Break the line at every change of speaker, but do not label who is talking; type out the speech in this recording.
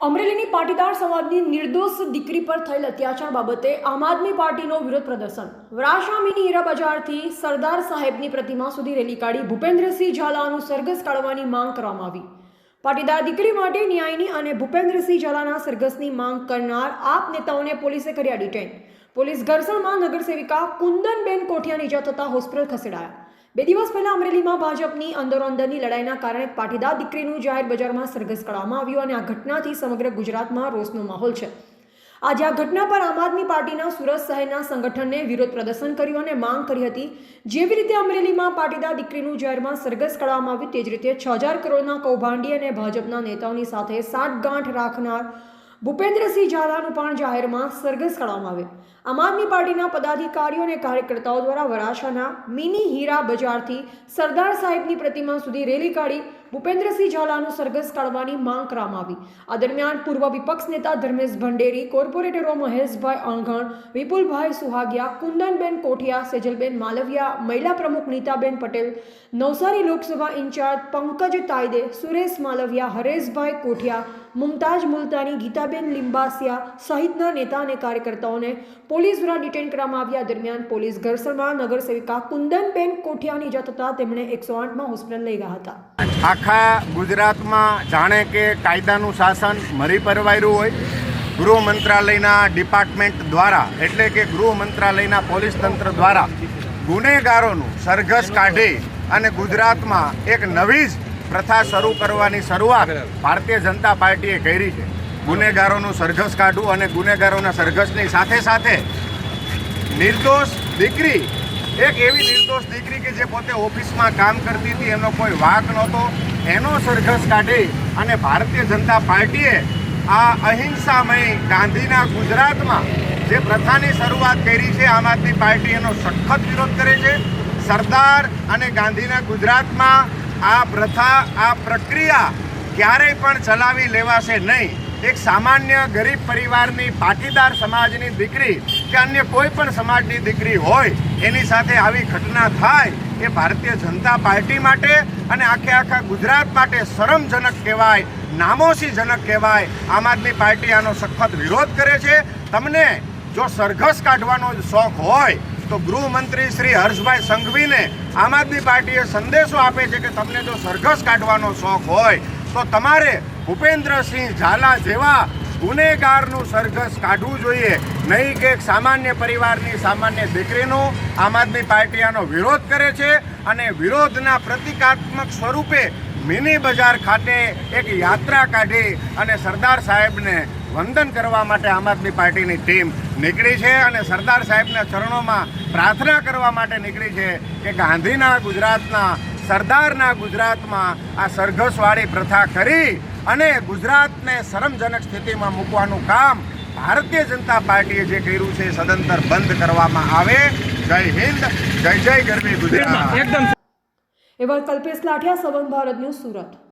અમરેલીની પાટીદાર સમાજની નિર્દોષ દીકરી પર થયેલ અત્યાચાર બાબતે આમ આદમી પાર્ટીનો વિરોધ પ્રદર્શન વરાછા મિની હીરા બજારથી સરદાર સાહેબની પ્રતિમા સુધી રેલી કાઢી ભૂપેન્દ્રસિંહ ઝાલાનું સરઘસ કાઢવાની માંગ કરવામાં આવી। પાટીદાર દીકરી માટે ન્યાયની અને ભૂપેન્દ્રસિંહ ઝાલાના સરઘસની માંગ કરનાર આપ નેતાઓને પોલીસે કર્યા ડિટેન। પોલીસ ઘર્ષણમાં નગરસેવિકા કુંદનબેન કોઠિયાને ઇજા થતા હોસ્પિટલ ખસેડાયા। 2 દિવસ પહેલા અમરેલીમાં ભાજપની અંદરોઅંદરની લડાઈના કારણે પાટીદાર દીકરીનું જાહેર બજારમાં સરઘસ કાઢવામાં આવ્યું અને આ ઘટનાથી સમગ્ર ગુજરાતમાં રોષનો માહોલ છે। આજે આ ઘટના પર આમ આદમી પાર્ટીના સુરત શહેરના સંગઠનને વિરોધ પ્રદર્શન કર્યું અને માંગ કરી હતી। જેવી રીતે અમરેલીમાં પાટીદાર દીકરીનું જાહેરમાં સરઘસ કાઢવામાં આવ્યું તે જ રીતે 6000 કરોડના કૌભાંડી અને ભાજપના નેતાઓની સાથે સાઠગાંઠ રાખનાર ભૂપેન્દ્રસિંહ ઝાલાનું પણ જાહેરમાં સરઘસ કાઢવામાં આવે। આમ આદમી પાર્ટીના પદાધિકારીઓ અને કાર્યકર્તાઓ દ્વારા વરાછાના મિની હીરા બજારથી સરદાર સાહેબની પ્રતિમા સુધી રેલી કાઢી ભૂપેન્દ્રસિંહ ઝાલાનું સરઘસ કાઢવાની માંગ કરવામાં આવી। આ દરમિયાન પૂર્વ વિપક્ષ નેતા ધર્મેશ ભંડેરી, કોર્પોરેટરો મહેશભાઈ અણઘણ, વિપુલભાઈ સુહાગિયા, કુંદનબેન કોઠિયા, સેજલબેન માલવિયા, મહિલા પ્રમુખ નીતાબેન પટેલ, નવસારી લોકસભા ઇન્ચાર્જ પંકજ તાયદે, સુરેશ માલવિયા, હરેશભાઈ કોઠિયા, મુમતાજ મુલતાની, ગીતાબેન લિંબાસિયા સહિતના નેતા અને કાર્યકર્તાઓને પોલીસ દ્વારા ડિટેન કરવામાં આવ્યા। દરમિયાન પોલીસ ઘર્ષણમાં નગરસેવિકા કુંદનબેન કોઠિયાની ઇજા થતાં તેમણે 108માં હોસ્પિટલ લઈ ગયા હતા।
આખા ગુજરાતમાં જાણે કે કાયદાનું શાસન મરી પરવાર્યું હોય। ગૃહ મંત્રાલયના ડિપાર્ટમેન્ટ દ્વારા એટલે કે ગૃહ મંત્રાલયના પોલીસ તંત્ર દ્વારા ગુનેગારોનું સરઘસ કાઢી અને ગુજરાતમાં એક નવી જ પ્રથા શરૂ કરવાની શરૂઆત ભારતીય જનતા પાર્ટીએ કરી છે। ગુનેગારોનું સરઘસ કાઢવું અને ગુનેગારોના સરઘસની સાથે સાથે નિર્દોષ દીકરી, એક એવી નિર્દોષ દીકરી કે જે પોતે ઓફિસમાં કામ કરતી હતી, એનો કોઈ વાંક નહોતો, એનો સરઘસ કાઢી અને ભારતીય જનતા પાર્ટીએ આ અહિંસામય ગાંધીના ગુજરાતમાં જે પ્રથાની શરૂઆત કરી છે, આમ આદમી પાર્ટી એનો સખત વિરોધ કરે છે। સરદાર અને ગાંધીના ગુજરાતમાં આ પ્રથા, આ પ્રક્રિયા ક્યારેય પણ ચલાવી લેવાશે નહીં। એક સામાન્ય ગરીબ પરિવારની પાટીદાર સમાજની દીકરી કે અન્ય કોઈ પણ સમાજની દીકરી હોય એની સાથે આવી ઘટના થાય એ ભારતીય જનતા પાર્ટી માટે અને આખા ગુજરાત માટે શરમજનક કહેવાય, નામોશીજનક કહેવાય। આમ આદમી પાર્ટી આનો સખત વિરોધ કરે છે। તમને જો સરઘસ કાઢવાનો શોખ હોય તો ગૃહમંત્રી શ્રી હર્ષભાઈ સંઘવીને આમ આદમી પાર્ટીએ સંદેશો આપે છે કે તમને જો સરઘસ કાઢવાનો શોખ હોય તો તમારે ભૂપેન્દ્રસિંહ ઝાલા જેવા ગુનેગારનું સરઘસ કાઢવું જોઈએ, નહીં કે એક સામાન્ય પરિવારની સામાન્ય દીકરીનું। આમ આદમી પાર્ટી આનો વિરોધ કરે છે અને વિરોધના પ્રતિકાત્મક સ્વરૂપે મિની બજાર ખાતે એક યાત્રા કાઢી અને સરદાર સાહેબને વંદન કરવા માટે આમ આદમી પાર્ટીની ટીમ નીકળી છે અને સરદાર સાહેબના ચરણોમાં પ્રાર્થના કરવા માટે નીકળી છે કે ગાંધીના ગુજરાતના, સરદારના ગુજરાતમાં આ સરઘસવાળી પ્રથા કરી અને ગુજરાતને શરમજનક સ્થિતિમાં મૂકવાનું કામ ભારતીય જનતા પાર્ટીએ જે કર્યું છે સદંતર બંધ કરવામાં આવે। જય હિન્દ, જય જય ગરવી ગુજરાત।
એવા કલ્પેશ લાઠિયા, સંબંધ ભારત ન્યૂઝ, સુરત।